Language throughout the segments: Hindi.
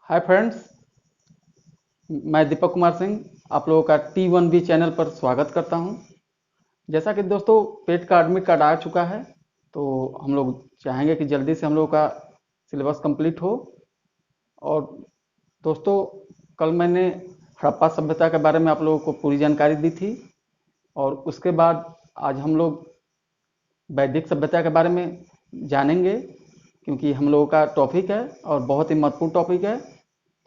हाय फ्रेंड्स, मैं दीपक कुमार सिंह आप लोगों का T1B चैनल पर स्वागत करता हूं। जैसा कि दोस्तों पेट का एडमिट कार्ड आ चुका है, तो हम लोग चाहेंगे कि जल्दी से हम लोगों का सिलेबस कंप्लीट हो। और दोस्तों, कल मैंने हड़प्पा सभ्यता के बारे में आप लोगों को पूरी जानकारी दी थी, और उसके बाद आज हम लोग वैदिक सभ्यता के बारे में जानेंगे, क्योंकि हम लोगों का टॉपिक है और बहुत ही महत्वपूर्ण टॉपिक है।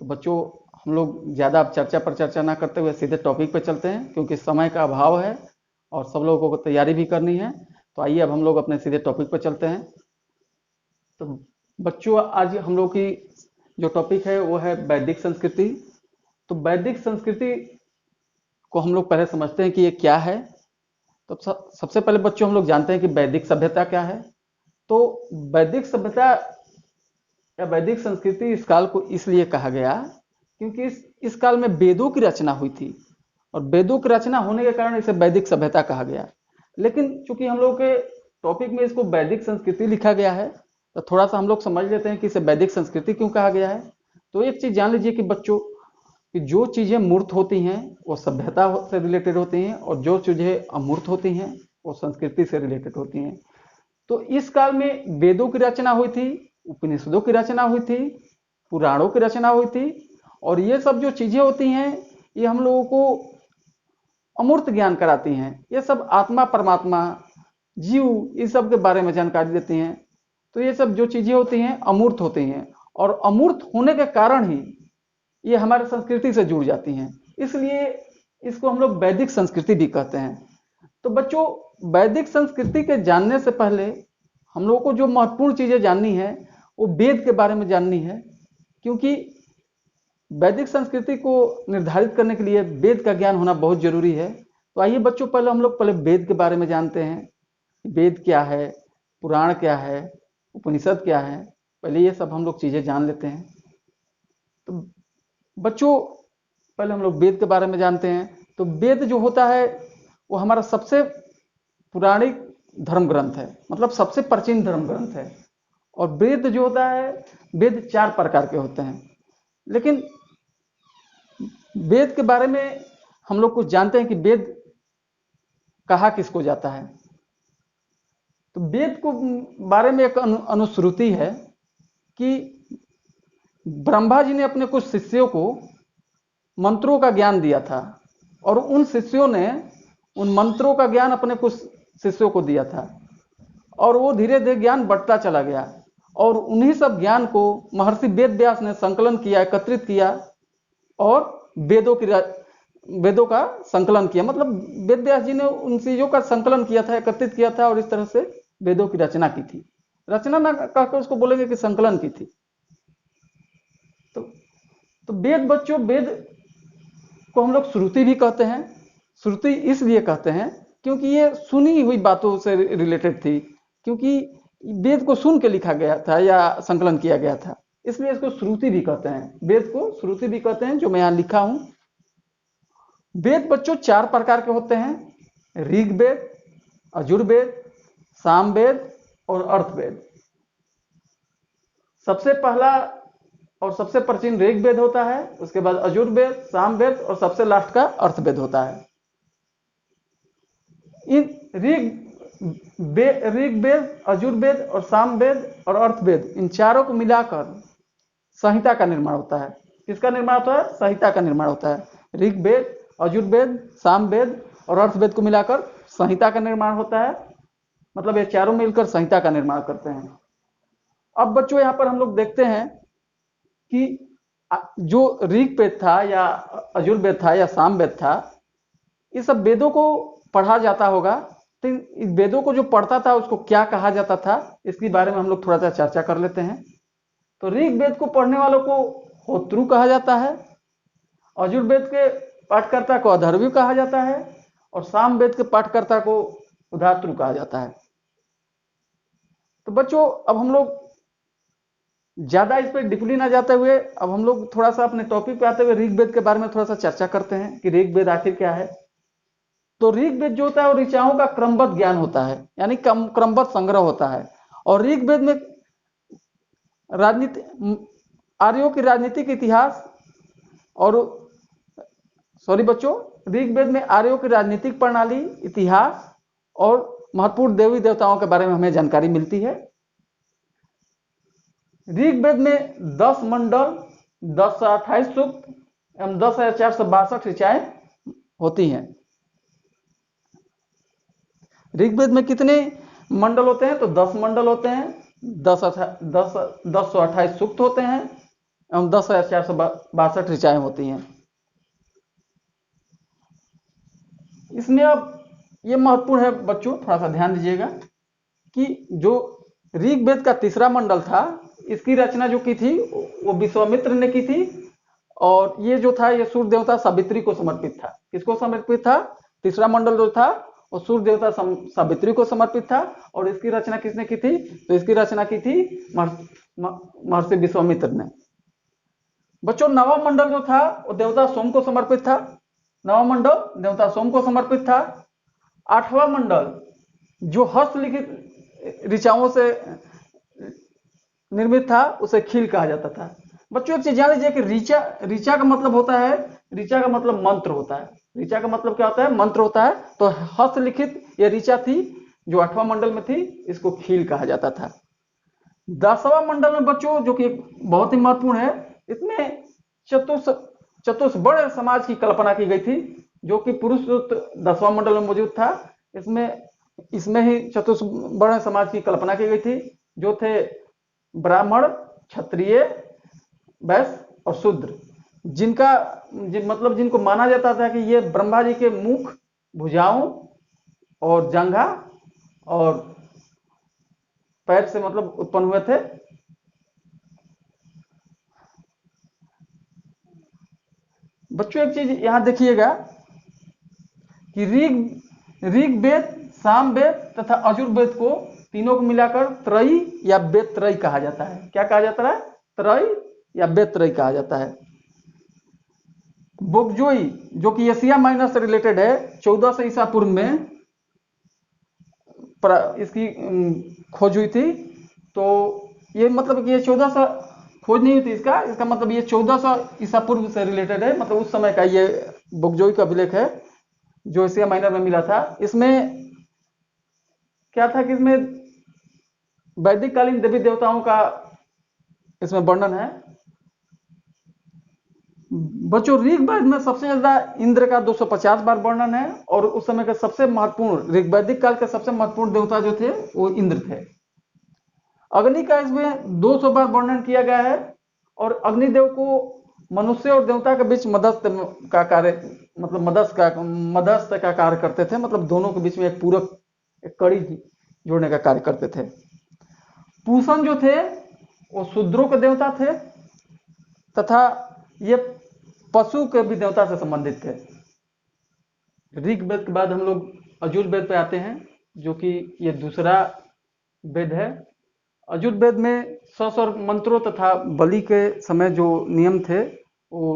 तो बच्चों, हम लोग ज़्यादा अब चर्चा पर चर्चा ना करते हुए सीधे टॉपिक पर चलते हैं, क्योंकि समय का अभाव है और सब लोगों को तैयारी भी करनी है। तो आइए अब हम लोग अपने सीधे टॉपिक पर चलते हैं। तो बच्चों, आज हम लोग की जो टॉपिक है वो है वैदिक संस्कृति। तो वैदिक संस्कृति को हम लोग पहले समझते हैं कि ये क्या है। तो सबसे पहले बच्चों हम लोग जानते हैं कि वैदिक सभ्यता क्या है। तो वैदिक सभ्यता या वैदिक संस्कृति इस काल को इसलिए कहा गया क्योंकि इस काल में वेदों की रचना हुई थी, और वेदों की रचना होने के कारण इसे वैदिक सभ्यता कहा गया। लेकिन चूंकि हम लोग के टॉपिक में इसको वैदिक संस्कृति लिखा गया है, तो थोड़ा सा हम लोग समझ लेते हैं कि इसे वैदिक संस्कृति क्यों कहा गया है। तो एक चीज जान लीजिए कि बच्चों, कि जो चीजें मूर्त होती हैं वो सभ्यता से रिलेटेड होती हैं, और जो चीजें अमूर्त होती हैं वो संस्कृति से रिलेटेड होती हैं। तो इस काल में वेदों की रचना हुई थी, उपनिषदों की रचना हुई थी, पुराणों की रचना हुई थी, और ये सब जो चीजें होती हैं ये हम लोगों को अमूर्त ज्ञान कराती हैं। ये सब आत्मा, परमात्मा, जीव, इस सब के बारे में जानकारी देती हैं। तो ये सब जो चीजें होती हैं अमूर्त होती हैं, और अमूर्त होने के कारण ही ये हमारे संस्कृति से जुड़ जाती हैं। इसलिए इसको हम लोग वैदिक संस्कृति भी कहते हैं। तो बच्चों, वैदिक संस्कृति के जानने से पहले हम लोगों को जो महत्वपूर्ण चीजें जाननी है वो वेद के बारे में जाननी है, क्योंकि वैदिक संस्कृति को निर्धारित करने के लिए वेद का ज्ञान होना बहुत जरूरी है। तो आइए बच्चों, पहले हम लोग वेद के बारे में जानते हैं। वेद क्या है, पुराण क्या है, उपनिषद क्या है, पहले ये सब हम लोग चीजें जान लेते हैं। तो बच्चों, पहले हम लोग वेद के बारे में जानते हैं। तो वेद जो होता है वो हमारा सबसे पुराणिक धर्म ग्रंथ है, मतलब सबसे प्राचीन धर्म ग्रंथ है। और वेद जो होता है, वेद 4 प्रकार के होते हैं। लेकिन वेद के बारे में हम लोग कुछ जानते हैं कि वेद कहा किसको जाता है। तो वेद को बारे में एक अनुश्रुति है कि ब्रह्मा जी ने अपने कुछ शिष्यों को मंत्रों का ज्ञान दिया था, और उन शिष्यों ने उन मंत्रों का ज्ञान अपने कुछ शिष्यों को दिया था, और वो धीरे धीरे ज्ञान बढ़ता चला गया। और उन्हीं सब ज्ञान को महर्षि वेद व्यास ने संकलन किया, एकत्रित किया, और वेदों का संकलन किया। मतलब वेद व्यास जी ने उन चीजों का संकलन किया था, एकत्रित किया था, और इस तरह से वेदों की रचना की थी। रचना ना कहकर उसको बोलेंगे कि संकलन की थी। तो वेद बच्चों, वेद को हम लोग श्रुति भी कहते हैं। श्रुति इसलिए कहते हैं क्योंकि ये सुनी हुई बातों से रिलेटेड थी, क्योंकि वेद को सुन के लिखा गया था या संकलन किया गया था, इसलिए इसको श्रुति भी कहते हैं। वेद को श्रुति भी कहते हैं, जो मैं यहां लिखा हूं। वेद बच्चों 4 प्रकार के होते हैं: ऋग्वेद, यजुर्वेद, सामवेद और अर्थवेद। सबसे पहला और सबसे प्राचीन ऋग्वेद होता है, उसके बाद यजुर्वेद, सामवेद, और सबसे लास्ट का अर्थवेद होता है। इन ऋग्वेद, यजुर्वेद और सामवेद और अर्थवेद, इन चारों को मिलाकर संहिता का निर्माण होता है। किसका निर्माण होता है? संहिता का निर्माण होता है। ऋग्वेद, यजुर्वेद, सामवेद और अर्थवेद को मिलाकर संहिता का निर्माण होता है। मतलब ये चारों मिलकर संहिता का निर्माण करते हैं। अब बच्चों, यहां पर हम लोग देखते हैं कि जो ऋग्वेद था या यजुर्वेद था या सामवेद था, ये सब वेदों को पढ़ा जाता होगा। तो इस वेदों को जो पढ़ता था उसको क्या कहा जाता था, इसके बारे में हम लोग थोड़ा सा चर्चा कर लेते हैं। तो ऋग्वेद को पढ़ने वालों को होत्रु कहा जाता है, यजुर्वेद के पाठकर्ता को अधर्वी कहा जाता है, और सामवेद के पाठकर्ता को उधात्रु कहा जाता है। तो बच्चों, अब हम लोग ज्यादा इस पर डीपली ना जाते हुए अब हम लोग थोड़ा सा अपने टॉपिक पे आते हुए ऋग्वेद के बारे में थोड़ा सा चर्चा करते हैं कि ऋग्वेद आखिर क्या है। तो ऋग्वेद जो होता है वो ऋचाओं का क्रमबद्ध ज्ञान होता है, यानी क्रमबद्ध संग्रह होता है। और ऋग्वेद में राजनीति आर्यों की राजनीतिक इतिहास और सॉरी बच्चों, ऋग्वेद में आर्यों की राजनीतिक प्रणाली, इतिहास और महत्वपूर्ण देवी देवताओं के बारे में हमें जानकारी मिलती है। ऋग्वेद में 10 मंडल, 1028 सूक्त एवं 10,462 ऋचाएं होती हैं। ऋग्वेद में कितने मंडल होते हैं? तो 10 मंडल होते हैं, 10,128 सूक्त होते हैं एवं 10,462 ऋचाएं होती हैं। इसमें अब ये महत्वपूर्ण है बच्चों, थोड़ा सा ध्यान दीजिएगा कि जो ऋग्वेद का तीसरा मंडल था, इसकी रचना जो की थी वो विश्वामित्र ने की थी, और ये जो था ये सूर्य देवता सावित्री को समर्पित था। किसको समर्पित था? तीसरा मंडल जो था वो सूर्य देवता सावित्री को समर्पित था। और इसकी रचना किसने की थी? तो इसकी रचना की थी महर्षि विश्वामित्र ने। बच्चों नवम मंडल जो था वो देवता सोम को समर्पित था। नवम मंडल देवता सोम को समर्पित था। आठवां मंडल जो हस्तलिखित ऋचाओं से निर्मित था उसे खील कहा जाता था। बच्चों एक चीज जान लीजिए कि ऋचा का मतलब होता है, ऋचा का मतलब मंत्र होता है। ऋचा का मतलब क्या होता है? मंत्र होता है। तो हस्तलिखित ये ऋचा थी जो 8वां मंडल में थी, इसको खील कहा जाता था। 10वां मंडल में बच्चों जो कि बहुत ही महत्वपूर्ण है, इसमें चतुष्वर्ण समाज की कल्पना की गई थी, जो कि पुरुष 10वां मंडल में मौजूद था। इसमें ही चतुष्वर्ण समाज की कल्पना की गई थी, जो थे ब्राह्मण, क्षत्रिय, वैश्य और शूद्र, जिनको माना जाता था कि ये ब्रह्मा जी के मुख, भुजाओं और जंघा और पैर से मतलब उत्पन्न हुए थे। बच्चों एक चीज यहां देखिएगा कि ऋग्वेद, सामवेद तथा यजुर्वेद को तीनों को मिलाकर त्रयी या वेद त्रयी कहा जाता है। क्या कहा जाता है? त्रयी या वेद त्रयी कहा जाता है। बोगजोई जो कि एशिया माइनर से रिलेटेड है, 1400 ईसा पूर्व में इसकी खोज हुई थी। तो ये मतलब कि ये 1400 खोज नहीं हुई थी इसका मतलब ये 1400 ईसा पूर्व से रिलेटेड है। मतलब उस समय का ये बोगजोई का अभिलेख है जो एशिया माइनर में मिला था। इसमें क्या था कि इसमें वैदिक कालीन देवी देवताओं का इसमें वर्णन है। बच्चों ऋग्वेद में सबसे ज्यादा इंद्र का 250 बार वर्णन है, और उस समय के सबसे महत्वपूर्ण ऋग्वैदिक काल के सबसे महत्वपूर्ण देवता जो थे वो इंद्र थे। अग्नि का इसमें 200 बार वर्णन किया गया है, और अग्निदेव को मनुष्य और देवता के बीच मध्यस्थ का कार्य, मतलब मध्यस्थ का कार्य करते थे। मतलब दोनों के बीच में एक पूरक, एक कड़ी जोड़ने का कार्य करते थे। पूषण जो थे वो शूद्रों के देवता थे, तथा ये पशु के भी देवता से संबंधित थे। ऋग्वेद के बाद हम लोग यजुर्वेद पे आते हैं, जो कि ये दूसरा वेद है। यजुर्वेद में सस्वर मंत्रों तथा बलि के समय जो नियम थे वो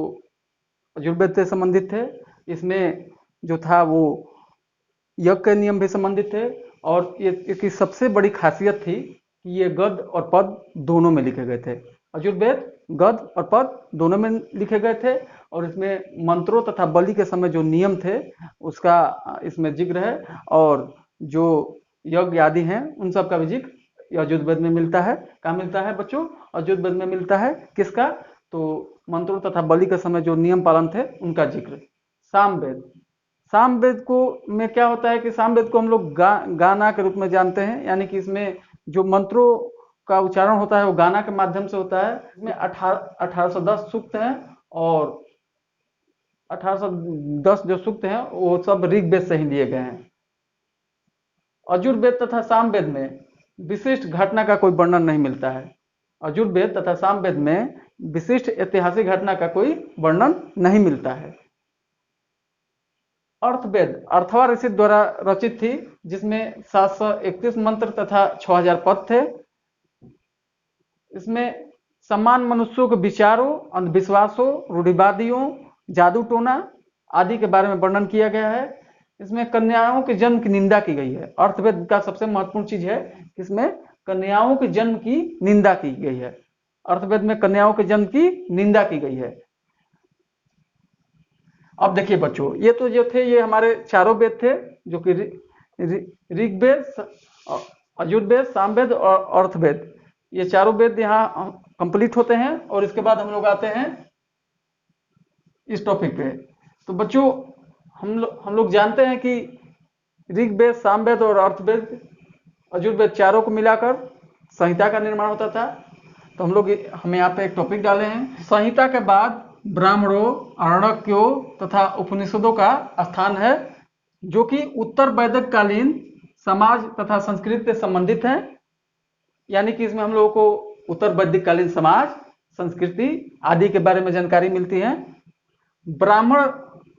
यजुर्वेद से संबंधित थे। इसमें जो था वो यज्ञ के नियम भी संबंधित थे, और ये इसकी सबसे बड़ी खासियत थी कि ये गद्य और पद दोनों में लिखे गए थे। यजुर्वेद गद्य और पद दोनों में लिखे गए थे, और इसमें मंत्रों तथा बलि के समय जो नियम थे उसका इसमें जिक्र है, और जो यज्ञ आदि हैं उन सब का भी जिक्र यजुर्वेद में मिलता है। कहाँ मिलता है बच्चों? यजुर्वेद में मिलता है। किसका? तो मंत्रों तथा बलि के समय जो नियम पालन थे उनका जिक्र। सामवेद, सामवेद को में क्या होता है कि सामवेद को हम लोग गाना के रूप में जानते हैं, यानी कि इसमें जो मंत्रों का उच्चारण होता है वो गाना के माध्यम से होता है। इसमें 1810 सूक्त हैं, और 1810 जो सूक्त हैं वो सब ऋग्वेद से ही लिए गए हैं। यजुर्वेद तथा सामवेद में विशिष्ट घटना का कोई वर्णन नहीं मिलता है। यजुर्वेद तथा सामवेद में विशिष्ट ऐतिहासिक घटना का कोई वर्णन नहीं मिलता है। अर्थवेद अर्थवा ऋषि द्वारा रचित थी, जिसमें 731 मंत्र तथा 6000 पद थे। इसमें समान मनुष्यों के विचारों, अंधविश्वासों, रूढ़िवादियों, जादू टोना आदि के बारे में वर्णन किया गया है। इसमें कन्याओं के जन्म की निंदा की गई है। अर्थवेद का सबसे महत्वपूर्ण चीज है, इसमें कन्याओं के जन्म की निंदा की गई है। अर्थवेद में कन्याओं के जन्म की निंदा की गई है। अब देखिए बच्चों, ये तो जो थे ये हमारे चारों वेद थे, जो कि ऋग्वेद, यजुर्वेद, सामवेद और अर्थवेद, ये चारों वेद यहाँ कंप्लीट होते हैं। और इसके बाद हम लोग आते हैं इस टॉपिक पे। तो बच्चों, हम लोग जानते हैं कि ऋग्वेद, सामवेद और अर्थवेद, यजुर्वेद चारों को मिलाकर संहिता का निर्माण होता था। तो हम यहाँ पे एक टॉपिक डाले हैं, संहिता के बाद ब्राह्मणों, आरण्यकों तथा उपनिषदों का स्थान है, जो कि उत्तर वैदिक कालीन समाज तथा संस्कृति से संबंधित हैं। यानी कि इसमें हम लोगों को उत्तर वैदिक कालीन समाज, संस्कृति आदि के बारे में जानकारी मिलती है। ब्राह्मण,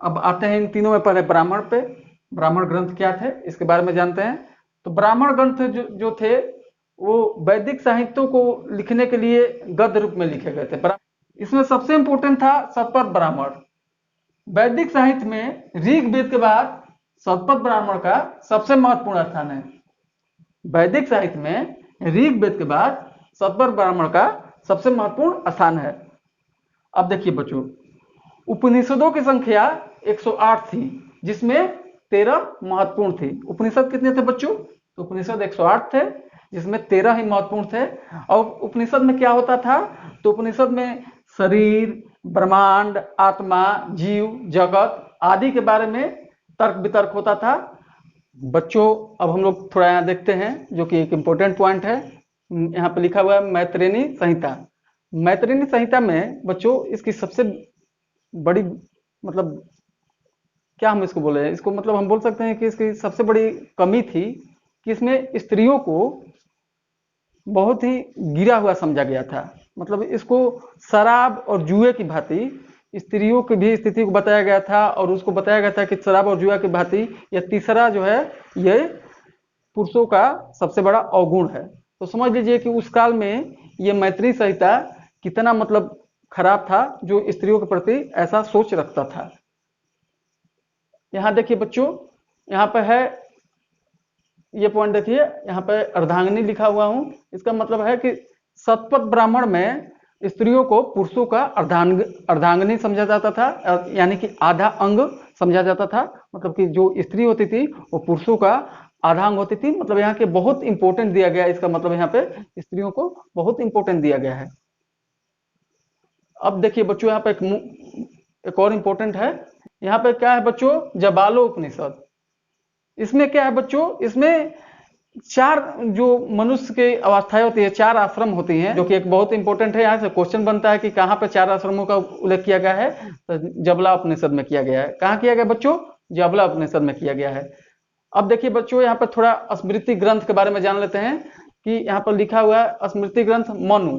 अब आते हैं इन तीनों में, पहले ब्राह्मण पे। ब्राह्मण ग्रंथ क्या थे इसके बारे में जानते हैं। तो ब्राह्मण ग्रंथ जो थे वो वैदिक साहित्यों को लिखने के लिए गद्य रूप में लिखे गए थे। इसमें सबसे इंपोर्टेंट था शतपथ ब्राह्मण। वैदिक साहित्य में ऋग्वेद के बाद शतपथ ब्राह्मण का सबसे महत्वपूर्ण स्थान है। वैदिक साहित्य में ऋग्वेद के बाद शतपथ ब्राह्मण का सबसे महत्वपूर्ण स्थान है। अब देखिए बच्चों, उपनिषदों की संख्या 108 थी, जिसमें 13 महत्वपूर्ण थी। उपनिषद कितने थे बच्चों? तो उपनिषद 108 थे, जिसमें 13 ही महत्वपूर्ण थे। और उपनिषद में क्या होता था? तो उपनिषद में शरीर, ब्रह्मांड, आत्मा, जीव, जगत आदि के बारे में तर्क वितर्क होता था। बच्चों, अब हम लोग थोड़ा यहाँ देखते हैं, जो कि एक इम्पोर्टेंट पॉइंट है। यहाँ पे लिखा हुआ है मैत्रेयी संहिता। मैत्रेयी संहिता में बच्चों इसकी सबसे बड़ी, मतलब क्या हम इसको बोले, इसको मतलब हम बोल सकते हैं कि इसकी सबसे बड़ी कमी थी कि इसमें स्त्रियों को बहुत ही गिरा हुआ समझा गया था। मतलब इसको शराब और जुए की भांति स्त्रियों की भी स्थिति को बताया गया था, और उसको बताया गया था कि शराब और जुआ की भांति यह तीसरा जो है ये पुरुषों का सबसे बड़ा अवगुण है। तो समझ लीजिए कि उस काल में ये मैत्रेयी संहिता कितना मतलब खराब था, जो स्त्रियों के प्रति ऐसा सोच रखता था। यहाँ देखिए बच्चों, यहाँ पे है ये पॉइंट देखिए, यहाँ पे अर्धांगिनी लिखा हुआ हूं। इसका मतलब है कि शतपथ ब्राह्मण में स्त्रियों को पुरुषों का अर्धांगिनी समझा जाता था, यानी कि आधा अंग समझा जाता था। मतलब कि जो स्त्री होती थी वो पुरुषों का आधा अंग होती थी। मतलब यहाँ के बहुत इंपॉर्टेंट दिया गया है। इसका मतलब यहाँ पे स्त्रियों को बहुत इंपॉर्टेंट दिया गया है। अब देखिए बच्चों, यहाँ पे एक और इंपॉर्टेंट है। यहाँ पे क्या है बच्चों? जबालोपनिषद। इसमें क्या है बच्चों? इसमें 4 जो मनुष्य की अवस्थाएं होती है, 4 आश्रम होती हैं, जो कि एक बहुत इंपॉर्टेंट है। यहाँ से क्वेश्चन बनता है कि कहाँ पे 4 आश्रमों का उल्लेख किया गया है? तो जबला उपनिषद में किया गया है। कहाँ किया गया बच्चों? जबला उपनिषद में किया गया है। अब देखिए बच्चों, यहाँ पर थोड़ा स्मृति ग्रंथ के बारे में जान लेते हैं कि यहाँ पर लिखा हुआ है स्मृति ग्रंथ मनु।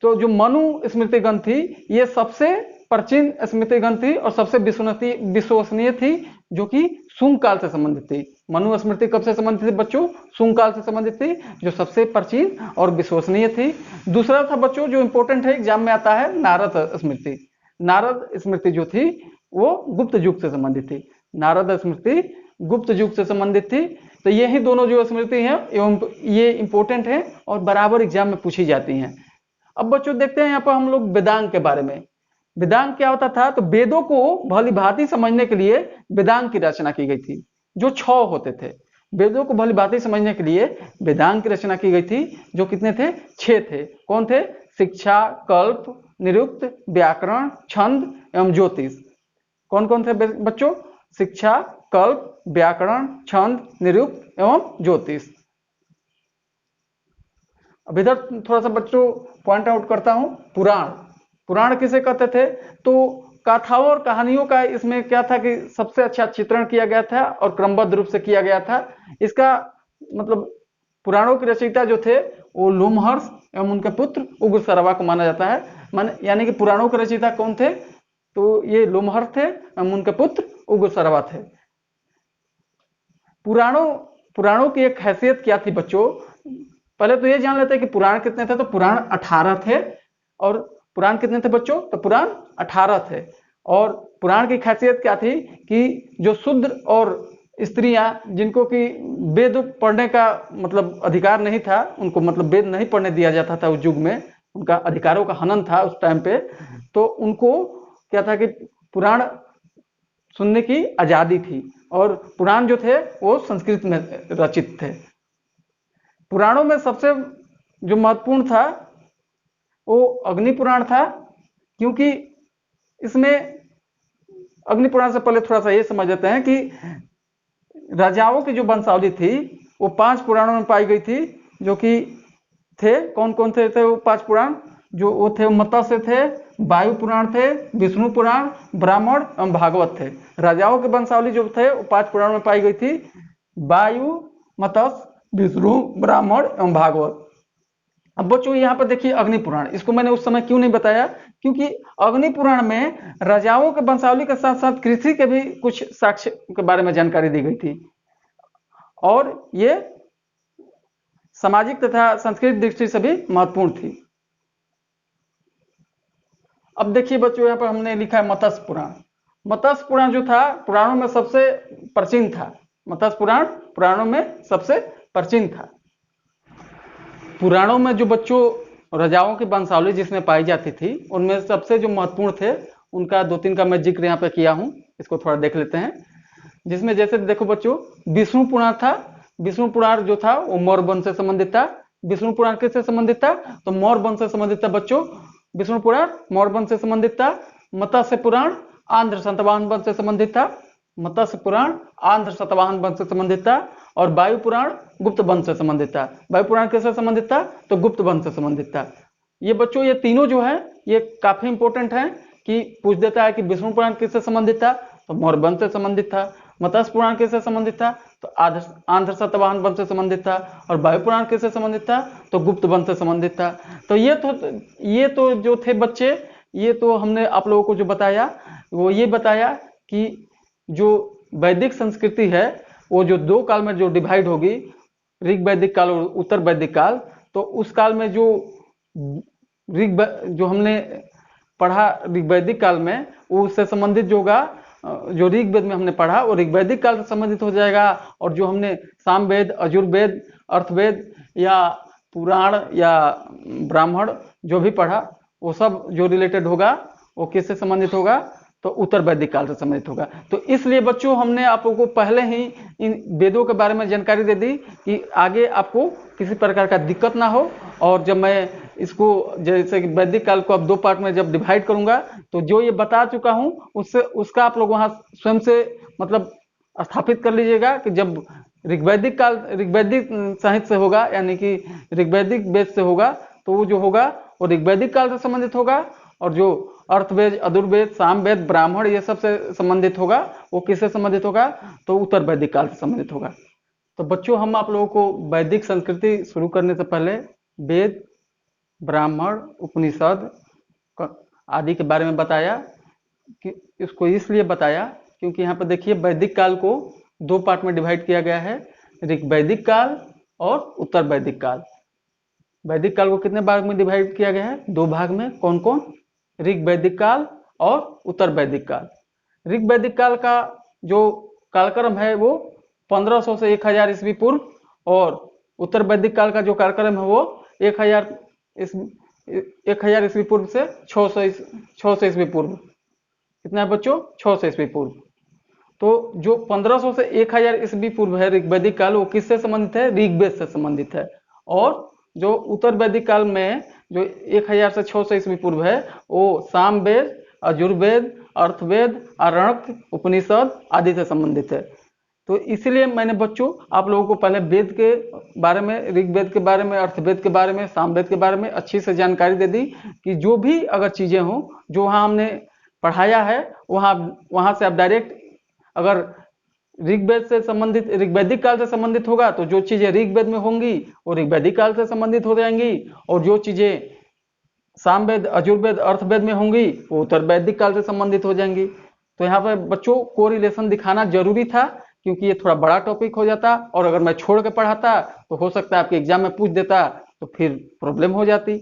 तो जो मनु स्मृति ग्रंथ थी, ये सबसे प्राचीन स्मृति ग्रंथ थी और सबसे विश्वसनीय थी, जो कि शुंग काल से संबंधित थी। मनु स्मृति कब से संबंधित थी बच्चों? शुंग काल से संबंधित थी, जो सबसे प्राचीन और विश्वसनीय थी। दूसरा था बच्चों, जो इंपॉर्टेंट है, एग्जाम में आता है, नारद स्मृति। नारद स्मृति जो थी वो गुप्त युग से संबंधित थी। नारद स्मृति गुप्त युग से संबंधित थी। तो यही दोनों जो स्मृति हैं एवं ये इंपॉर्टेंट है और बराबर एग्जाम में पूछी जाती हैं। अब बच्चों देखते हैं यहाँ पर हम लोग वेदांग के बारे में। वेदांग क्या होता था? तो वेदों को भली भांति समझने के लिए वेदांग की रचना की गई थी, जो 6 होते थे। वेदों को भली भांति समझने के लिए वेदांग की रचना की गई थी, जो कितने थे? 6 थे। कौन थे? शिक्षा, कल्प, निरुक्त, व्याकरण, छंद एवं ज्योतिष। कौन कौन थे बच्चों? शिक्षा, कल्प, व्याकरण, छंद, निरुक्त एवं ज्योतिष। अब इधर थोड़ा सा बच्चों पॉइंट आउट करता हूं, पुराण। पुराण किसे कहते थे? तो कथाओं और कहानियों का इसमें क्या था कि सबसे अच्छा चित्रण किया गया था और क्रमबद्ध रूप से किया गया था। इसका मतलब पुराणों के रचयिता जो थे वो लोमहर्ष एवं उनके पुत्र उग्रसरवा को माना जाता है। यानी कि पुराणों के रचयिता कौन थे? तो ये लोमहर्ष थे एवं उनके पुत्र उग्रसरवा थे। पुराणों की एक हैसियत क्या थी बच्चों? पहले तो ये जान लेते हैं कि पुराण कितने थे। तो पुराण 18 थे। और पुराण कितने थे बच्चों? तो पुराण 18 थे। और पुराण की खासियत क्या थी कि जो शूद्र और स्त्रियां, जिनको कि वेद पढ़ने का मतलब अधिकार नहीं था, उनको मतलब वेद नहीं पढ़ने दिया जाता था उस युग में, उनका अधिकारों का हनन था उस टाइम पे, तो उनको क्या था कि पुराण सुनने की आजादी थी, और पुराण जो थे वो संस्कृत में रचित थे। पुराणों में सबसे जो महत्वपूर्ण था वो अग्नि पुराण था, क्योंकि इसमें अग्नि पुराण से पहले थोड़ा सा ये समझ लेते हैं कि राजाओं की जो वंशावली थी वो 5 पुराणों में पाई गई थी, जो कि थे कौन कौन से थे वो 5 पुराण, जो वो थे मत्स्य थे, वायु पुराण थे, विष्णु पुराण, ब्राह्मण एवं भागवत थे। राजाओं के वंशावली जो थे वो 5 पुराणों में पाई गई थी, वायु, मत्स्य, विष्णु, ब्राह्मण एवं भागवत। अब बच्चों यहाँ पर देखिए अग्नि पुराण, इसको मैंने उस समय क्यों नहीं बताया, क्योंकि अग्नि पुराण में राजाओं के वंशावली के साथ साथ कृषि के भी कुछ साक्ष्य के बारे में जानकारी दी गई थी, और ये सामाजिक तथा सांस्कृतिक दृष्टि से भी महत्वपूर्ण थी। अब देखिए बच्चों यहाँ पर हमने लिखा है मत्स्य पुराण। मत्स्य पुराण जो था पुराणों में सबसे प्राचीन था। मत्स्य पुराण पुराणों में सबसे प्राचीन था। पुराणों में जो बच्चों राजाओं की वंशावली जिसमें पाई जाती थी उनमें सबसे जो महत्वपूर्ण थे उनका 2-3 का मैं जिक्र यहाँ पे किया हूँ, इसको थोड़ा देख लेते हैं। जिसमें जैसे देखो बच्चों विष्णु पुराण था। विष्णु पुराण जो था वो मौर्य वंश से संबंधित था। विष्णु पुराण किससे संबंधित था, तो मौर्य वंश से संबंधित था बच्चों। विष्णु पुराण मौर्य वंश से संबंधित था। मत्स्य पुराण आंध्र सतवाहन वंश से संबंधित था। मत्स्य पुराण आंध्र सतवाहन वंश से संबंधित था। और वायु पुराण गुप्त वंश से संबंधित था। वायु पुराण किससे संबंधित था, तो गुप्त वंश से संबंधित था। ये बच्चों ये तीनों जो है ये काफी इंपॉर्टेंट है कि पूछ देता है कि विष्णु पुराण किससे संबंधित था, तो मौर्य वंश से संबंधित था। मत्स्य पुराण किससे संबंधित था, तो आंध्र सतवाहन वंश से संबंधित था। और वायु पुराण किससे संबंधित था, तो गुप्त वंश से संबंधित था। तो ये तो जो थे बच्चे, ये तो हमने आप लोगों को जो बताया वो ये बताया कि जो वैदिक संस्कृति है वो जो 2 काल में जो डिवाइड होगी, ऋग वैदिक काल और उत्तर वैदिक काल, तो उस काल में जो जो हमने पढ़ा ऋग्वैदिक काल में उससे संबंधित जो होगा, जो ऋग्वेद में हमने पढ़ा वो ऋग्वैदिक काल से संबंधित हो जाएगा। और जो हमने सामवेद, अजुर्वेद, अर्थवेद या पुराण या ब्राह्मण जो भी पढ़ा वो सब जो रिलेटेड होगा वो किससे संबंधित होगा, तो उत्तर वैदिक काल से संबंधित होगा। तो इसलिए बच्चों हमने आप लोगों को पहले ही इन वेदों के बारे में जानकारी दे दी कि आगे आपको किसी प्रकार का दिक्कत ना हो। और जब मैं इसको जैसे कि वैदिक काल को अब 2 पार्ट में जब डिवाइड करूंगा तो जो ये बता चुका हूं उससे उसका आप लोग वहां स्वयं से मतलब स्थापित कर लीजिएगा कि जब ऋग्वैदिक काल ऋग्वैदिक साहित्य से होगा, यानी कि ऋग्वैदिक वेद से होगा, तो वो जो होगा वो ऋग्वैदिक काल से संबंधित होगा। और जो अर्थवेद, अधुर्वेद, सामवेद, ब्राह्मण ये सब से संबंधित होगा वो किससे संबंधित होगा, तो उत्तर वैदिक काल से संबंधित होगा। तो बच्चों हम आप लोगों को वैदिक संस्कृति शुरू करने से पहले वेद, ब्राह्मण, उपनिषद आदि के बारे में बताया। कि इसको इसलिए बताया क्योंकि यहाँ पर देखिए वैदिक काल को 2 पार्ट में डिवाइड किया गया है, ऋग्वैदिक काल और उत्तर वैदिक काल। वैदिक काल को कितने भाग में डिवाइड किया गया है, 2 भाग में। कौन कौन, ऋग्वैदिक काल और उत्तर वैदिक काल। ऋग्वैदिक काल का जो कालक्रम है वो 1500 से 1000 ईस्वी पूर्व, और उत्तर वैदिक काल का जो कालक्रम है वो 1000 ईस्वी पूर्व से 600 ईस्वी पूर्व। कितना है बच्चों, 600 ईस्वी पूर्व। तो जो 1500 से 1000 ईस्वी पूर्व है ऋग्वैदिक काल, वो किससे संबंधित है, ऋग्वेद से संबंधित है। और जो उत्तर वैदिक काल में जो 1000 से 600 ईस्वी पूर्व है वो सामवेद, अजुर्वेद, अर्थवेद, आरण्यक, उपनिषद आदि से संबंधित है। तो इसलिए मैंने बच्चों आप लोगों को पहले वेद के बारे में, ऋग्वेद के बारे में, अर्थवेद के बारे में, सामवेद के बारे में अच्छी से जानकारी दे दी कि जो भी अगर चीजें हों जो वहाँ हमने पढ़ाया है वहाँ से आप डायरेक्ट अगर ऋग्वेद से संबंधित, ऋग्वैदिक काल से संबंधित होगा तो जो चीजें ऋग्वेद में होंगी वो ऋग्वैदिक काल से संबंधित हो जाएंगी, और जो चीजें सामवेद, अजुर्वेद, अर्थवेद में होंगी वो उत्तर वैदिक काल से संबंधित हो जाएंगी। तो यहाँ पर बच्चों को रिलेशन दिखाना जरूरी था क्योंकि ये थोड़ा बड़ा टॉपिक हो जाता, और अगर मैं छोड़ के पढ़ाता तो हो सकता है आपके एग्जाम में पूछ देता तो फिर प्रॉब्लम हो जाती।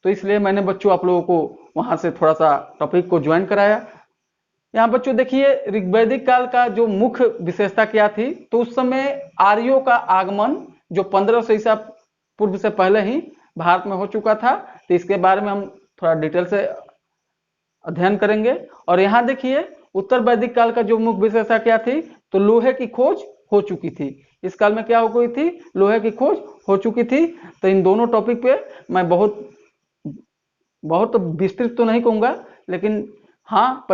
तो इसलिए मैंने बच्चों आप लोगों को वहां से थोड़ा सा टॉपिक को ज्वाइन कराया। यहाँ बच्चों देखिए ऋग्वैदिक काल का जो मुख्य विशेषता क्या थी, तो उस समय आर्यों का आगमन जो 1500 ईसा पूर्व से पहले ही भारत में हो चुका था, तो इसके बारे में हम थोड़ा डिटेल से अध्ययन करेंगे। और यहाँ देखिए उत्तर वैदिक काल का जो मुख्य विशेषता क्या थी, तो लोहे की खोज हो चुकी थी। इस काल में क्या हो गई थी, लोहे की खोज हो चुकी थी। तो इन दोनों टॉपिक पे मैं बहुत विस्तृत तो नहीं कहूँगा, लेकिन हाँ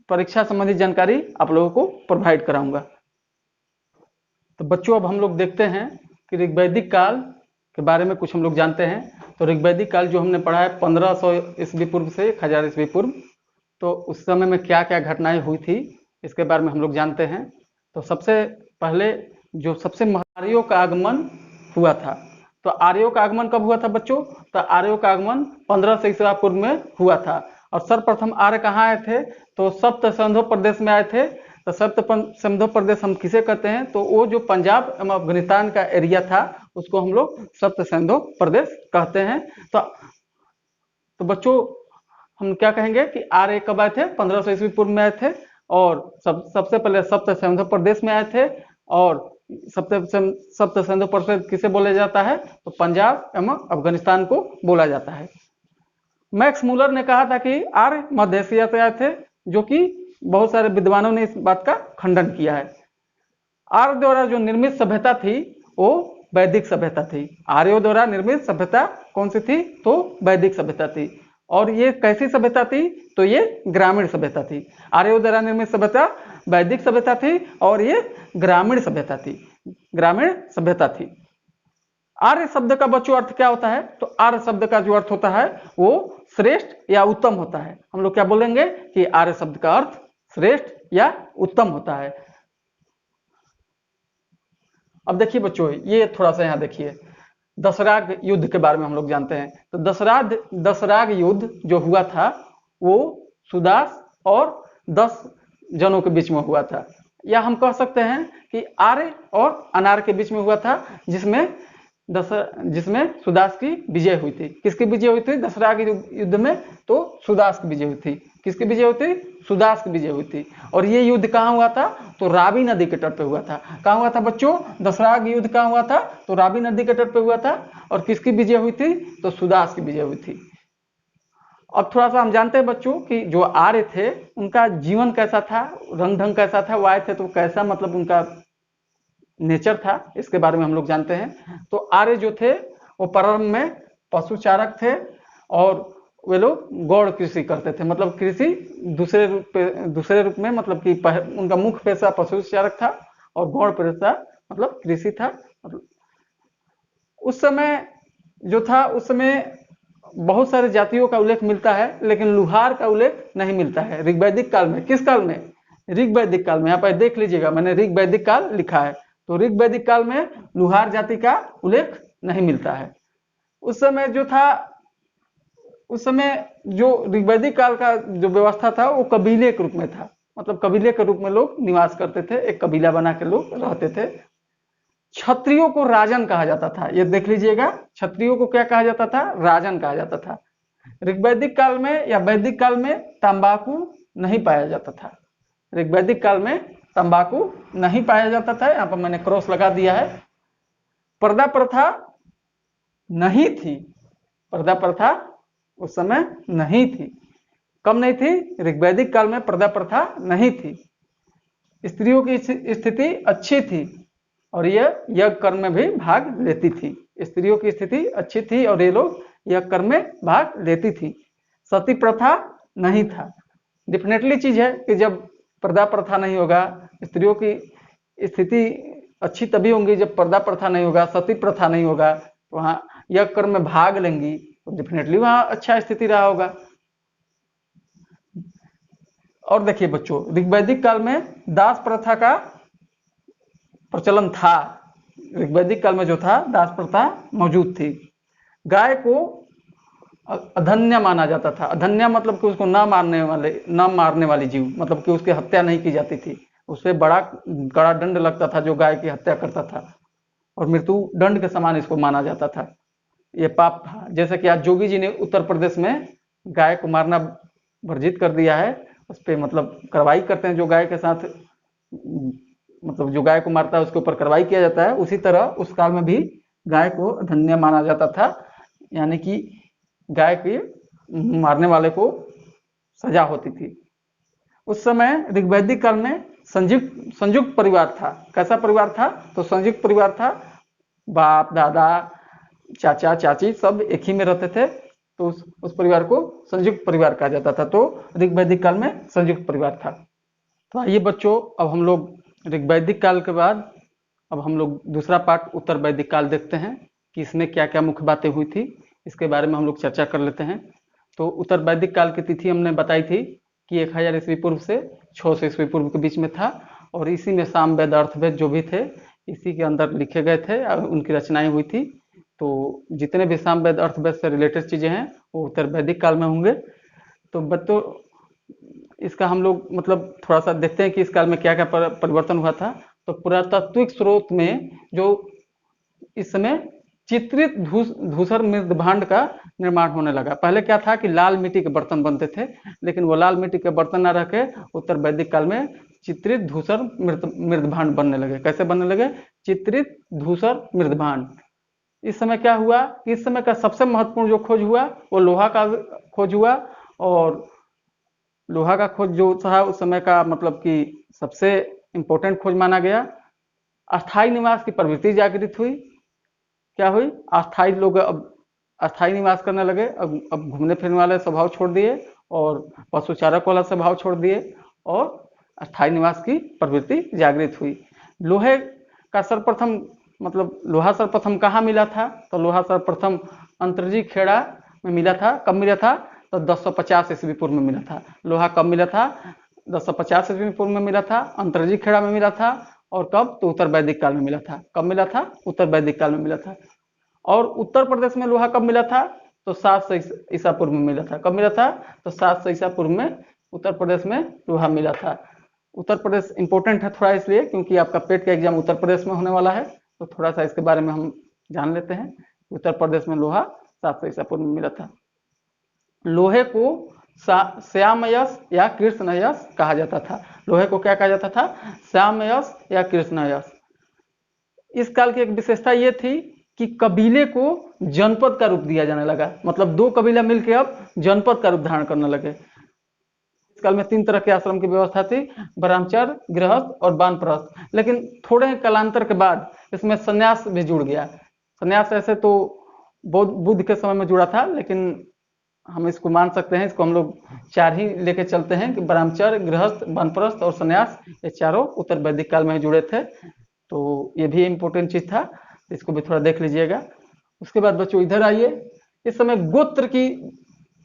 परीक्षा संबंधी जानकारी आप लोगों को प्रोवाइड कराऊंगा। तो बच्चों अब हम लोग देखते हैं कि ऋग्वैदिक काल के बारे में कुछ हम लोग जानते हैं। तो ऋग्वैदिक काल जो हमने पढ़ा है 1500 ईस्वी पूर्व से 1000 ईस्वी पूर्व, तो उस समय में क्या क्या घटनाएं हुई थी इसके बारे में हम लोग जानते हैं। तो सबसे पहले जो सबसे आर्यों का आगमन हुआ था। तो आर्यों का आगमन कब हुआ था बच्चों, तो आर्यों का आगमन 1500 ईस्वी पूर्व में हुआ था। और सर्वप्रथम आर्य कहाँ आए थे, तो सप्त सिंधु प्रदेश में आए थे। तो सप्त सिंधु प्रदेश हम किसे कहते हैं, तो वो जो पंजाब एवं अफगानिस्तान का एरिया था उसको हम लोग सप्त सिंधु प्रदेश कहते हैं। तो बच्चों हम क्या कहेंगे कि आर्य कब आए थे, 1500 ईस्वी पूर्व में आए थे। और सबसे पहले सप्त सिंधु प्रदेश में आए थे। और सप्त सिंधु प्रदेश किसे बोला जाता है, तो पंजाब एवं अफगानिस्तान को बोला जाता है। मैक्स मूलर ने कहा था कि आर्य मध्य एशिया से आए थे, जो कि बहुत सारे विद्वानों ने इस बात का खंडन किया है। आर्य द्वारा जो निर्मित सभ्यता थी वो वैदिक सभ्यता थी। आर्यों द्वारा निर्मित सभ्यता कौन सी थी, तो वैदिक सभ्यता थी। और ये कैसी सभ्यता थी, तो ये ग्रामीण सभ्यता थी। आर्यों द्वारा निर्मित सभ्यता वैदिक सभ्यता थी और ये ग्रामीण सभ्यता थी, ग्रामीण सभ्यता थी। आर्य शब्द का बच्चों अर्थ क्या होता है, तो आर्य शब्द का जो अर्थ होता है वो श्रेष्ठ या उत्तम होता है। हम लोग क्या बोलेंगे कि आर्य शब्द का अर्थ श्रेष्ठ या उत्तम होता है। अब देखिए बच्चों, ये थोड़ा सा यहाँ देखिए, दशराग युद्ध के बारे में हम लोग जानते हैं। तो दशराग युद्ध जो हुआ था वो सुदास और 10 जनों के बीच में हुआ था, या हम कह सकते हैं कि आर्य और अनार्य के बीच में हुआ था, जिसमें सुदास की विजय हुई थी। किसकी विजय हुई थी दशराग युद्ध में, तो सुदास की विजय हुई थी। किसकी विजय हुई थी, सुदास की विजय हुई थी। और ये युद्ध कहाँ हुआ था, तो रावी नदी के तट पे हुआ था। कहाँ हुआ था बच्चों, दशराग युद्ध कहाँ हुआ था, तो रावी नदी के तट पे हुआ था। और किसकी विजय हुई थी, तो सुदास की विजय हुई थी। अब थोड़ा सा हम जानते हैं बच्चों कि जो आर्य थे उनका जीवन कैसा था, रंग ढंग कैसा था, वो आए थे तो कैसा मतलब उनका नेचर था, इसके बारे में हम लोग जानते हैं। तो आर्य जो थे वो प्रारंभ में पशुचारक थे और वे लोग गौड़ कृषि करते थे। मतलब कृषि दूसरे रूप में, मतलब कि उनका मुख्य पेशा पशुचारक था और गौड़ पेशा मतलब कृषि था। मतलब उस समय जो था, उस समय बहुत सारे जातियों का उल्लेख मिलता है, लेकिन लुहार का उल्लेख नहीं मिलता है ऋग्वैदिक काल में। किस काल में, ऋग्वैदिक काल में। यहाँ पर देख लीजिएगा, मैंने ऋग्वैदिक काल लिखा है। तो ऋग्वैदिक काल में लुहार जाति का उल्लेख नहीं मिलता है। उस समय जो ऋग्वैदिक काल का जो व्यवस्था था वो कबीले के रूप में था। मतलब कबीले के रूप में लोग निवास करते थे, एक कबीला बना के लोग रहते थे। क्षत्रियों को राजन कहा जाता था। ये देख लीजिएगा, क्षत्रियों को क्या कहा जाता था, राजन कहा जाता था। ऋग्वैदिक काल में या वैदिक काल में तंबाकू नहीं पाया जाता था। ऋग्वैदिक काल में तंबाकू नहीं पाया जाता था। यहाँ पर मैंने क्रॉस लगा दिया है। पर्दा प्रथा नहीं थी। पर्दा प्रथा उस समय नहीं थी। कब नहीं थी, ऋग्वैदिक काल में पर्दा प्रथा नहीं थी। स्त्रियों की स्थिति अच्छी थी और यह यज्ञ कर्म में भी भाग लेती थी। स्त्रियों की स्थिति अच्छी थी और ये लोग यज्ञ कर्म में भाग लेती थी। सती प्रथा नहीं था। डेफिनेटली चीज है कि जब पर्दा प्रथा नहीं होगा, स्त्रियों की स्थिति अच्छी तभी होंगी जब पर्दा प्रथा नहीं होगा, सती प्रथा नहीं होगा, तो वहाँ यज्ञ कर्म में भाग लेंगी तो डेफिनेटली वहाँ अच्छा स्थिति रहा होगा। और देखिए बच्चों, ऋग्वैदिक काल में दास प्रथा का प्रचलन था। ऋग्वैदिक काल में जो था दास प्रथा मौजूद थी। गाय को अधन्य माना जाता था। अधन्य मतलब कि उसको न मारने वाली जीव, मतलब कि उसकी हत्या नहीं की जाती थी। उससे बड़ा कड़ा दंड लगता था जो गाय की हत्या करता था, और मृत्यु दंड के समान इसको माना जाता था। ये पाप था। जैसे कि आज जोगी जी ने उत्तर प्रदेश में गाय को मारना वर्जित कर दिया है, उस पर मतलब कार्रवाई करते हैं। जो गाय के साथ मतलब जो गाय को मारता है उसके ऊपर कार्रवाई किया जाता है। उसी तरह उस काल में भी गाय को अधन्य माना जाता था। यानी कि गाय के मारने वाले को सजा होती थी। उस समय ऋग्वैदिक काल में संयुक्त परिवार था। कैसा परिवार था? तो संयुक्त परिवार था। बाप दादा चाचा चाची सब एक ही में रहते थे, तो उस परिवार को संयुक्त परिवार कहा जाता था। तो ऋग्वैदिक काल में संयुक्त परिवार था। तो आइए बच्चों, अब हम लोग ऋग्वैदिक काल के बाद अब हम लोग दूसरा पार्ट उत्तर वैदिक काल देखते हैं कि इसमें क्या क्या मुख्य बातें हुई थी, इसके बारे में हम लोग चर्चा कर लेते हैं। तो उत्तर वैदिक काल की तिथि हमने बताई थी कि 1000 ईस्वी पूर्व से 600 ईस्वी पूर्व के बीच में था, और इसी में सामवेद अर्थवेद जो भी थे इसी के अंदर लिखे गए थे और उनकी रचनाएं हुई थी। तो जितने भी सामवेद अर्थवेद से रिलेटेड चीजें हैं वो उत्तर वैदिक काल में होंगे। तो बच्चों इसका हम लोग मतलब थोड़ा सा देखते हैं कि इस काल में क्या क्या परिवर्तन हुआ था। तो पुरातात्विक स्रोत में जो इस समय चित्रित धूसर मृदभांड का निर्माण होने लगा। पहले क्या था कि लाल मिट्टी के बर्तन बनते थे, लेकिन वो लाल मिट्टी के बर्तन ना रखे उत्तर वैदिक काल में चित्रित धूसर मृदभांड बनने लगे। कैसे बनने लगे? चित्रित धूसर मृदभांड। इस समय क्या हुआ? इस समय का सबसे महत्वपूर्ण जो खोज हुआ वो लोहा का खोज हुआ, और लोहा का खोज जो था उस समय का मतलब कि सबसे इंपॉर्टेंट खोज माना गया। अस्थायी निवास की प्रवृत्ति जागृत हुई। क्या हुई? अस्थायी लोग अब अस्थायी निवास करने लगे। अब घूमने फिरने वाले स्वभाव छोड़ दिए और पशुचारक वाला स्वभाव छोड़ दिए, और अस्थायी निवास की प्रवृत्ति जागृत हुई। लोहे का सर्वप्रथम मतलब लोहा सर्वप्रथम कहाँ मिला था? तो लोहा सर्वप्रथम अंतरजी खेड़ा में मिला था। कब मिला था? तो 1050 ईस्वी पूर्व में मिला था। लोहा कब मिला था? 1050 ईस्वी पूर्व में मिला था, अंतरजी खेड़ा में मिला था। और कब? तो उत्तर वैदिक काल में मिला था। कब मिला था? उत्तर वैदिक काल में मिला था। और उत्तर प्रदेश में लोहा कब मिला था? तो 700 ईसा पूर्व में मिला था। कब मिला था? तो 700 ईसा पूर्व में उत्तर प्रदेश में लोहा मिला था। उत्तर प्रदेश इंपॉर्टेंट है थोड़ा इसलिए क्योंकि आपका पेट का एग्जाम उत्तर प्रदेश में होने वाला है, तो थोड़ा सा इसके बारे में हम जान लेते हैं। उत्तर प्रदेश में लोहा 700 ईसा पूर्व में मिला था। लोहे को श्यामयस या कृष्णयस कहा जाता था। लोहे को क्या कहा जाता था? श्यामयस या कृष्णयस। इस काल की एक विशेषता ये थी कि कबीले को जनपद का रूप दिया जाने लगा। मतलब दो कबीला मिलकर अब जनपद का रूप धारण करने लगे। इस काल में 3 तरह के आश्रम की व्यवस्था थी, ब्रह्मचर्य, गृहस्थ और वानप्रस्थ। लेकिन थोड़े कालांतर के बाद इसमें संन्यास भी जुड़ गया। संन्यास ऐसे तो बुद्ध के समय में जुड़ा था, लेकिन हम इसको मान सकते हैं, इसको हम लोग 4 ही लेके चलते हैं कि ब्रह्मचर्य, गृहस्थ, वानप्रस्थ और संन्यास, ये चारों उत्तर वैदिक काल में जुड़े थे। तो ये भी इम्पोर्टेंट चीज था, इसको भी थोड़ा देख लीजिएगा। उसके बाद बच्चों इधर आइए। इस समय गोत्र की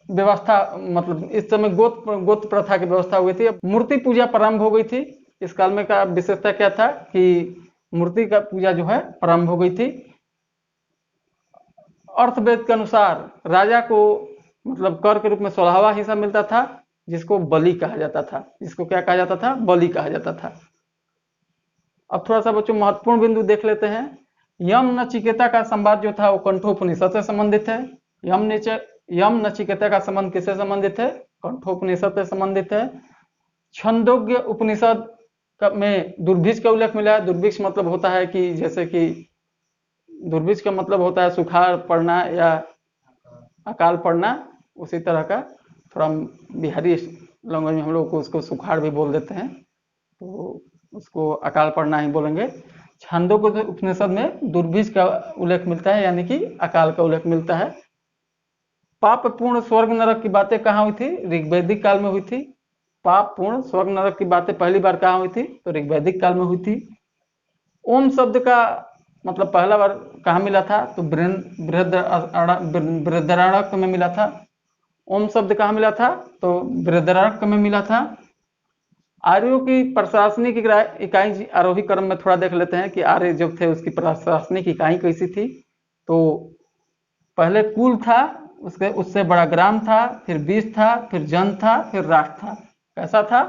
व्यवस्था मतलब इस समय गोत्र प्रथा की व्यवस्था हुई थी। मूर्ति पूजा प्रारंभ हो गई थी। इस काल में का विशेषता क्या था कि मूर्ति का पूजा जो है प्रारंभ हो गई थी। अर्थवेद के अनुसार राजा को मतलब कर के रूप में 16वां हिस्सा मिलता था, जिसको बलि कहा जाता था। जिसको क्या कहा जाता था? बलि कहा जाता था। अब थोड़ा सा बच्चों महत्वपूर्ण बिंदु देख लेते हैं। यम नचिकेता का संवाद जो था वो कंठोपनिषद से संबंधित है। यम नचिकेता का संबंध किससे संबंधित है? कंठोपनिषद से संबंधित है। छंदोग्य उपनिषद में दुर्भिक्ष का उल्लेख मिला है। दुर्भिक्ष मतलब होता है कि जैसे कि दुर्भिक्ष का मतलब होता है सुखाड़ पड़ना या अकाल पड़ना, उसी तरह का थोड़ा बिहारी लैंग्वेज में हम लोग को उसको सुखाड़ भी बोल देते हैं, तो उसको अकाल पड़ना ही बोलेंगे। छांदोग्य उपनिषद में दुर्भिक्ष का उल्लेख मिलता है, यानी कि अकाल का उल्लेख मिलता है। पाप पूर्ण स्वर्ग नरक की बातें कहाँ हुई थी? ऋग्वैदिक काल में हुई थी। पाप पूर्ण स्वर्ग नरक की बातें पहली बार कहाँ हुई थी? तो ऋग्वैदिक काल में हुई थी। ओम शब्द का मतलब पहला बार कहाँ मिला था? तो बृहदारण्यक में मिला था। ओम शब्द कहाँ मिला था? तो बृहदारण्यक में मिला था। आर्यों की प्रशासनिक इकाई आरोही क्रम में थोड़ा देख लेते हैं कि आर्य जो थे उसकी प्रशासनिक इकाई कैसी थी। तो पहले कुल था, उससे बड़ा ग्राम था, फिर बीज था, फिर जन था, फिर राष्ट्र था। कैसा था?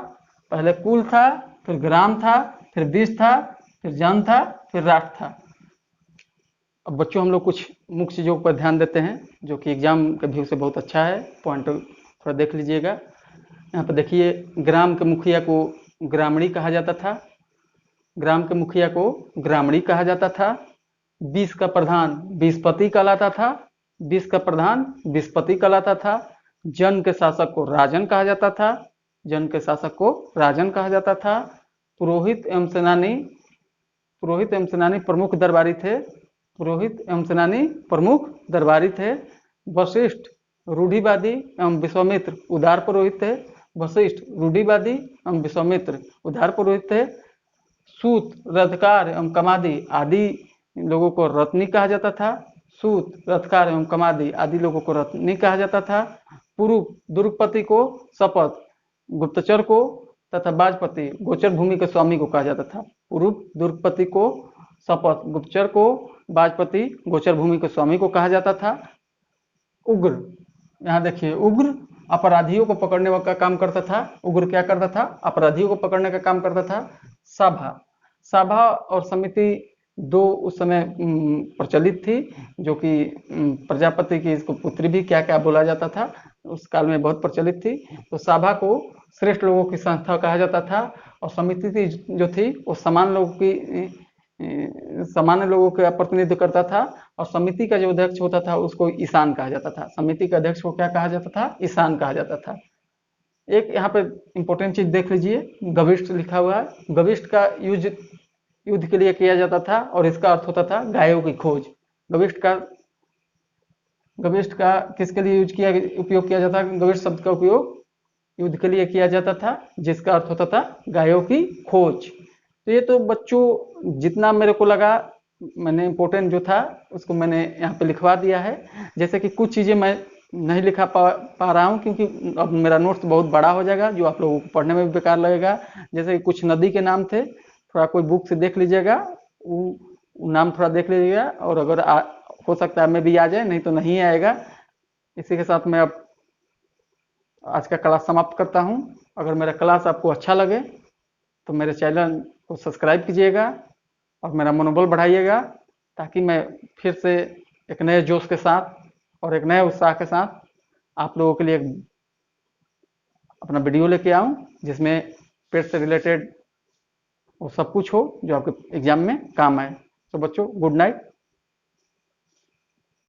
पहले कुल था, फिर ग्राम था, फिर बीज था, फिर जन था, फिर राष्ट्र था। अब बच्चों हम लोग कुछ मुख्य चीज़ों पर ध्यान देते हैं जो कि एग्जाम के व्यू से बहुत अच्छा है। पॉइंट थोड़ा देख लीजिएगा। यहाँ पर देखिए, ग्राम के मुखिया को ग्रामणी कहा जाता था। ग्राम के मुखिया को ग्रामणी कहा जाता था। बीस का प्रधान बीसपति कहलाता था। विष का प्रधान विषपति कहलाता था। जन के शासक को राजन कहा जाता था। जन के शासक को राजन कहा जाता था। पुरोहित एवं सेनानी प्रमुख दरबारी थे। पुरोहित एवं सेनानी प्रमुख दरबारी थे। वशिष्ठ रूढ़िवादी एवं विश्वामित्र उदार पुरोहित थे। वशिष्ठ रूढ़िवादी एवं विश्वामित्र उदार पुरोहित थे। सूत रथकार एवं कमादी आदि लोगों को रत्नी कहा जाता था। सूत रथकार एवं कमादी आदि लोगों को रत्नी कहा जाता था। पुरुष दुर्गपति को शपथ गुप्तचर को तथा बाजपति गोचर भूमि के स्वामी को कहा जाता था। पुरुष दुर्गपति को शपथ गुप्तचर को बाजपति गोचर भूमि के स्वामी को कहा जाता था। उग्र, यहाँ देखिए, उग्र अपराधियों को पकड़ने का काम करता था। उग्र क्या करता था? अपराधियों को पकड़ने का काम करता था। सभा और समिति दो उस समय प्रचलित थी, जो कि प्रजापति की इसको पुत्री भी क्या क्या बोला जाता था, उस काल में बहुत प्रचलित थी। तो सभा को श्रेष्ठ लोगों की संस्था कहा जाता था और समिति थी जो थी वो सामान्य लोगों का प्रतिनिधित्व करता था और समिति का जो अध्यक्ष होता था उसको ईशान कहा जाता था। समिति के अध्यक्ष को क्या कहा जाता था? ईशान कहा जाता था। एक यहाँ पे इंपॉर्टेंट चीज देख लीजिए, गविष्ठ लिखा हुआ है। गविष्ठ का यूज युद्ध के लिए किया जाता था और इसका अर्थ होता था गायों की खोज। गविष्ठ का किसके लिए उपयोग किया जाता? गविष्ठ शब्द का उपयोग युद्ध के लिए किया जाता था, जिसका अर्थ होता था गायों की खोज। तो ये तो बच्चों जितना मेरे को लगा, मैंने इम्पोर्टेंट जो था उसको मैंने यहाँ पे लिखवा दिया है। जैसे कि कुछ चीज़ें मैं नहीं लिखा पा रहा हूँ क्योंकि अब मेरा नोट्स बहुत बड़ा हो जाएगा, जो आप लोगों को पढ़ने में भी बेकार लगेगा। जैसे कि कुछ नदी के नाम थे, थोड़ा कोई बुक से देख लीजिएगा, वो नाम थोड़ा देख लीजिएगा, और अगर हो सकता है मैं भी आ जाए, नहीं तो नहीं आएगा। इसी के साथ मैं अब आज का क्लास समाप्त करता हूँ। अगर मेरा क्लास आपको अच्छा लगे तो मेरे चैनल को सब्सक्राइब कीजिएगा और मेरा मनोबल बढ़ाइएगा, ताकि मैं फिर से एक नए जोश के साथ और एक नए उत्साह के साथ आप लोगों के लिए अपना वीडियो लेके आऊँ, जिसमें पेट से रिलेटेड वो सब कुछ हो जो आपके एग्जाम में काम आए। तो बच्चों, गुड नाइट।